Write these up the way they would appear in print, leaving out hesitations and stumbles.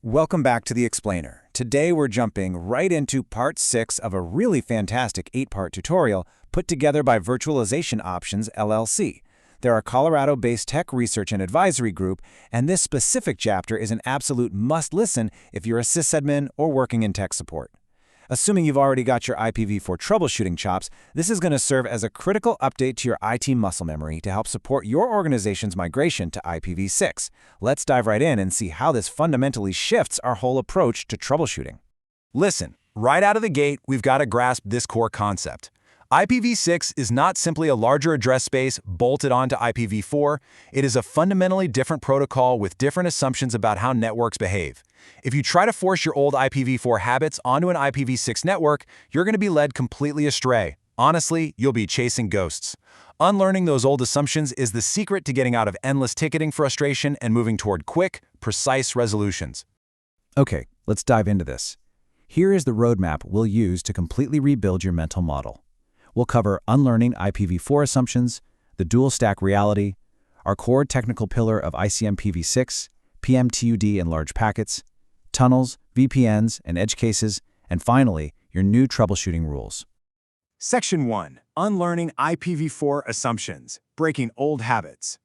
Welcome back to The Explainer. Today we're jumping right into part 6 of a really fantastic 8-part tutorial put together by Virtualization Options LLC. They're a Colorado-based tech research and advisory group, and this specific chapter is an absolute must-listen if you're a sysadmin or working in tech support. Assuming you've already got your IPv4 troubleshooting chops, this is going to serve as a critical update to your IT muscle memory to help support your organization's migration to IPv6. Let's dive right in and see how this fundamentally shifts our whole approach to troubleshooting. Listen, right out of the gate, we've got to grasp this core concept. IPv6 is not simply a larger address space bolted onto IPv4. It is a fundamentally different protocol with different assumptions about how networks behave. If you try to force your old IPv4 habits onto an IPv6 network, you're going to be led completely astray. Honestly, you'll be chasing ghosts. Unlearning those old assumptions is the secret to getting out of endless ticketing frustration and moving toward quick, precise resolutions. Okay, let's dive into this. Here is the roadmap we'll use to completely rebuild your mental model. We'll cover unlearning IPv4 assumptions, the dual-stack reality, our core technical pillar of ICMPv6, PMTUD and large packets, tunnels, VPNs, and edge cases, and finally, your new troubleshooting rules. Section 1. Unlearning IPv4 assumptions, breaking old habits.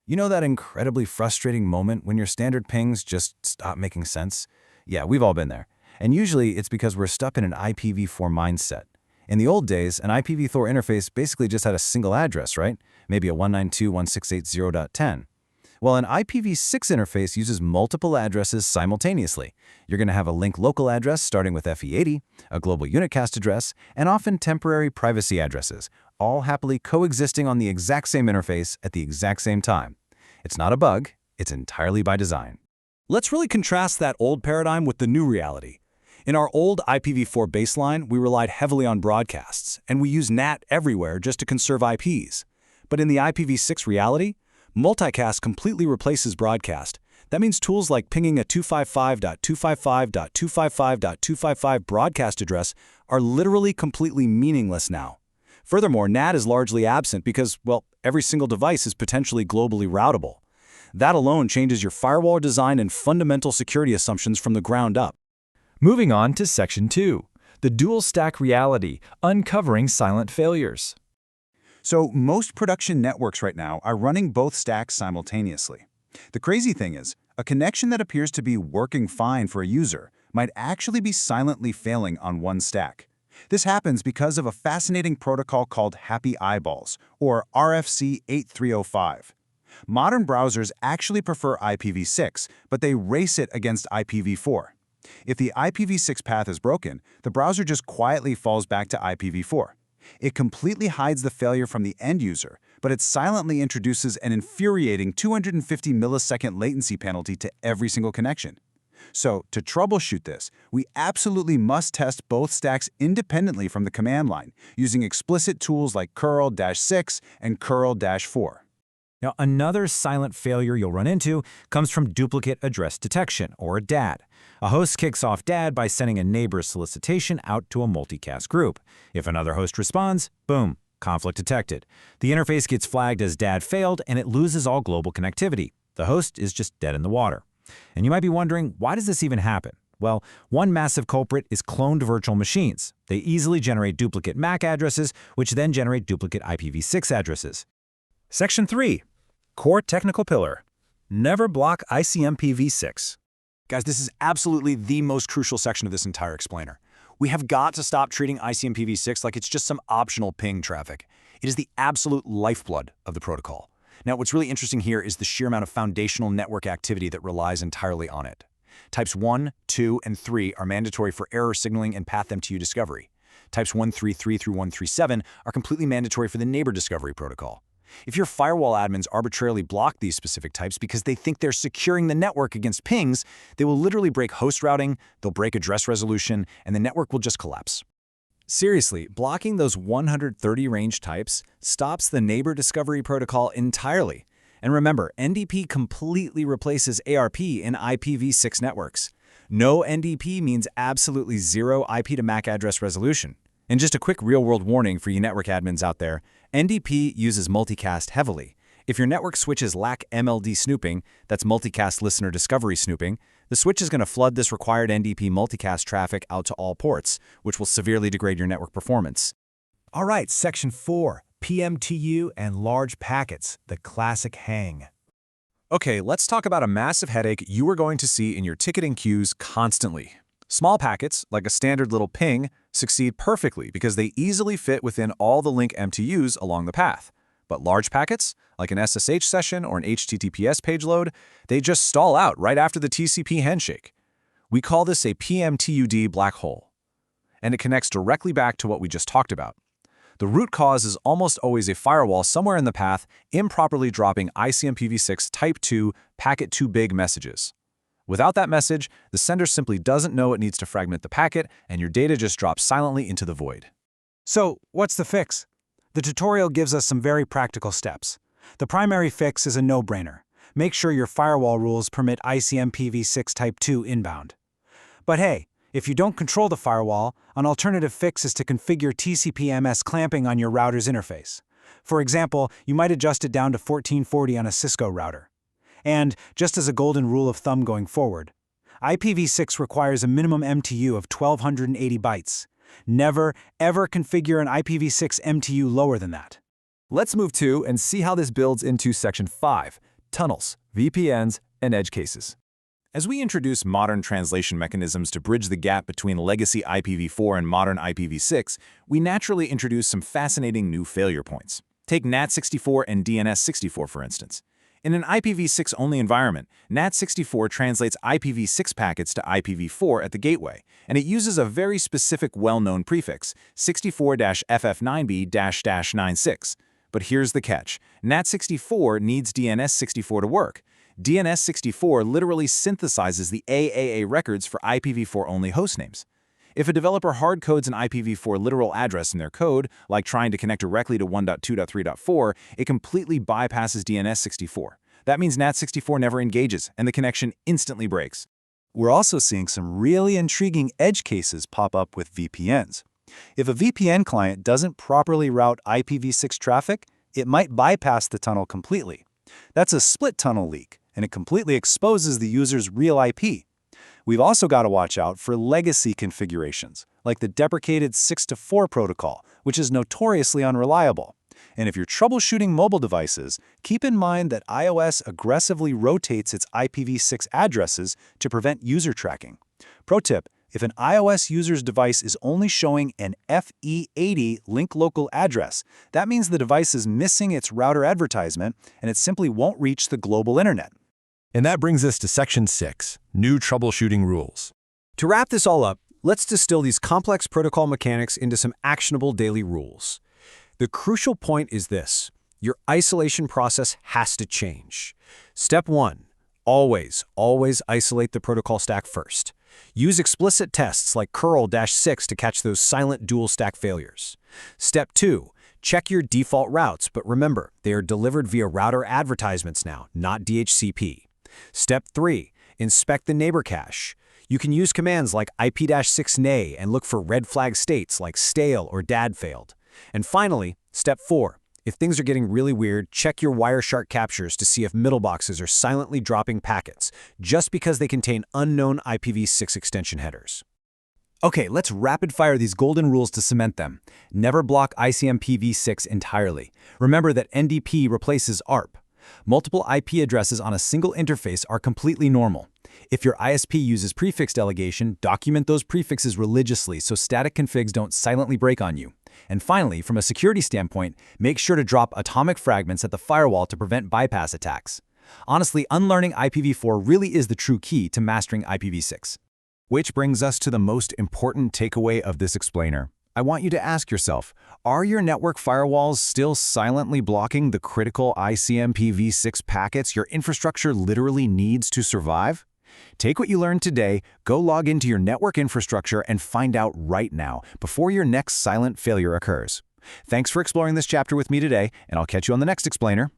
You know that incredibly frustrating moment when your standard pings just stop making sense? Yeah, we've all been there. And usually it's because we're stuck in an IPv4 mindset. In the old days, an IPv4 interface basically just had a single address, right? Maybe a 192.168.0.10. Well, an IPv6 interface uses multiple addresses simultaneously. You're going to have a link local address starting with FE80, a global unicast address, and often temporary privacy addresses, all happily coexisting on the exact same interface at the exact same time. It's not a bug, it's entirely by design. Let's really contrast that old paradigm with the new reality. In our old IPv4 baseline, we relied heavily on broadcasts, and we use NAT everywhere just to conserve IPs. But in the IPv6 reality, multicast completely replaces broadcast. That means tools like pinging a 255.255.255.255 broadcast address are literally completely meaningless now. Furthermore, NAT is largely absent because, well, every single device is potentially globally routable. That alone changes your firewall design and fundamental security assumptions from the ground up. Moving on to Section 2, the dual-stack reality, uncovering silent failures. So most production networks right now are running both stacks simultaneously. The crazy thing is, a connection that appears to be working fine for a user might actually be silently failing on one stack. This happens because of a fascinating protocol called Happy Eyeballs, or RFC 8305. Modern browsers actually prefer IPv6, but they race it against IPv4. If the IPv6 path is broken, the browser just quietly falls back to IPv4. It completely hides the failure from the end user, but it silently introduces an infuriating 250 millisecond latency penalty to every single connection. So, to troubleshoot this, we absolutely must test both stacks independently from the command line, using explicit tools like curl-6 and curl-4. Now, another silent failure you'll run into comes from duplicate address detection, or DAD. A host kicks off DAD by sending a neighbor solicitation out to a multicast group. If another host responds, boom, conflict detected. The interface gets flagged as DAD failed, and it loses all global connectivity. The host is just dead in the water. And you might be wondering, why does this even happen? Well, one massive culprit is cloned virtual machines. They easily generate duplicate MAC addresses, which then generate duplicate IPv6 addresses. Section 3. Core Technical Pillar. Never block ICMPv6. Guys, this is absolutely the most crucial section of this entire explainer. We have got to stop treating ICMPv6 like it's just some optional ping traffic. It is the absolute lifeblood of the protocol. Now, what's really interesting here is the sheer amount of foundational network activity that relies entirely on it. Types 1, 2, and 3 are mandatory for error signaling and path MTU discovery. Types 133 through 137 are completely mandatory for the neighbor discovery protocol. If your firewall admins arbitrarily block these specific types because they think they're securing the network against pings, they will literally break host routing, they'll break address resolution, and the network will just collapse. Seriously, blocking those 130 range types stops the neighbor discovery protocol entirely. And remember, NDP completely replaces ARP in IPv6 networks. No NDP means absolutely zero IP to MAC address resolution. And just a quick real-world warning for you network admins out there, NDP uses multicast heavily. If your network switches lack MLD snooping, that's multicast listener discovery snooping, The switch is going to flood this required NDP multicast traffic out to all ports, which will severely degrade your network performance. All right, Section 4, PMTU and large packets, the classic hang. Okay, let's talk about a massive headache you are going to see in your ticketing queues constantly. Small packets, like a standard little ping, succeed perfectly because they easily fit within all the link MTUs along the path. But large packets, like an SSH session or an HTTPS page load, they just stall out right after the TCP handshake. We call this a PMTUD black hole. And it connects directly back to what we just talked about. The root cause is almost always a firewall somewhere in the path improperly dropping ICMPv6 Type 2 packet too big messages. Without that message, the sender simply doesn't know it needs to fragment the packet, and your data just drops silently into the void. So, what's the fix? The tutorial gives us some very practical steps. The primary fix is a no-brainer. Make sure your firewall rules permit ICMPv6 Type 2 inbound. But hey, if you don't control the firewall, an alternative fix is to configure TCP/MS clamping on your router's interface. For example, you might adjust it down to 1440 on a Cisco router. And, just as a golden rule of thumb going forward, IPv6 requires a minimum MTU of 1280 bytes. Never, ever configure an IPv6 MTU lower than that. Let's move to and see how this builds into Section 5, Tunnels, VPNs, and Edge Cases. As we introduce modern translation mechanisms to bridge the gap between legacy IPv4 and modern IPv6, we naturally introduce some fascinating new failure points. Take NAT64 and DNS64, for instance. In an IPv6-only environment, NAT64 translates IPv6 packets to IPv4 at the gateway, and it uses a very specific well-known prefix, 64-FF9B-96. But here's the catch. NAT64 needs DNS64 to work. DNS64 literally synthesizes the AAA records for IPv4-only hostnames. If a developer hard-codes an IPv4 literal address in their code, like trying to connect directly to 1.2.3.4, it completely bypasses DNS64. That means NAT64 never engages, and the connection instantly breaks. We're also seeing some really intriguing edge cases pop up with VPNs. If a VPN client doesn't properly route IPv6 traffic, it might bypass the tunnel completely. That's a split tunnel leak, and it completely exposes the user's real IP. We've also got to watch out for legacy configurations, like the deprecated 6-to-4 protocol, which is notoriously unreliable. And if you're troubleshooting mobile devices, keep in mind that iOS aggressively rotates its IPv6 addresses to prevent user tracking. Pro tip, if an iOS user's device is only showing an FE80 link local address, that means the device is missing its router advertisement and it simply won't reach the global internet. And that brings us to Section 6, New Troubleshooting Rules. To wrap this all up, let's distill these complex protocol mechanics into some actionable daily rules. The crucial point is this: your isolation process has to change. Step 1. Always isolate the protocol stack first. Use explicit tests like curl-6 to catch those silent dual stack failures. Step 2. Check your default routes, but remember, they are delivered via router advertisements now, not DHCP. Step 3. Inspect the neighbor cache. You can use commands like ip-6nay and look for red flag states like stale or dad failed. And finally, Step 4. If things are getting really weird, check your Wireshark captures to see if middle boxes are silently dropping packets, just because they contain unknown IPv6 extension headers. Okay, let's rapid-fire these golden rules to cement them. Never block ICMPv6 entirely. Remember that NDP replaces ARP. Multiple IP addresses on a single interface are completely normal. If your ISP uses prefix delegation, document those prefixes religiously so static configs don't silently break on you. And finally, from a security standpoint, make sure to drop atomic fragments at the firewall to prevent bypass attacks. Honestly, unlearning IPv4 really is the true key to mastering IPv6. Which brings us to the most important takeaway of this explainer. I want you to ask yourself, are your network firewalls still silently blocking the critical ICMPv6 packets your infrastructure literally needs to survive? Take what you learned today, go log into your network infrastructure and find out right now, before your next silent failure occurs. Thanks for exploring this chapter with me today, and I'll catch you on the next explainer.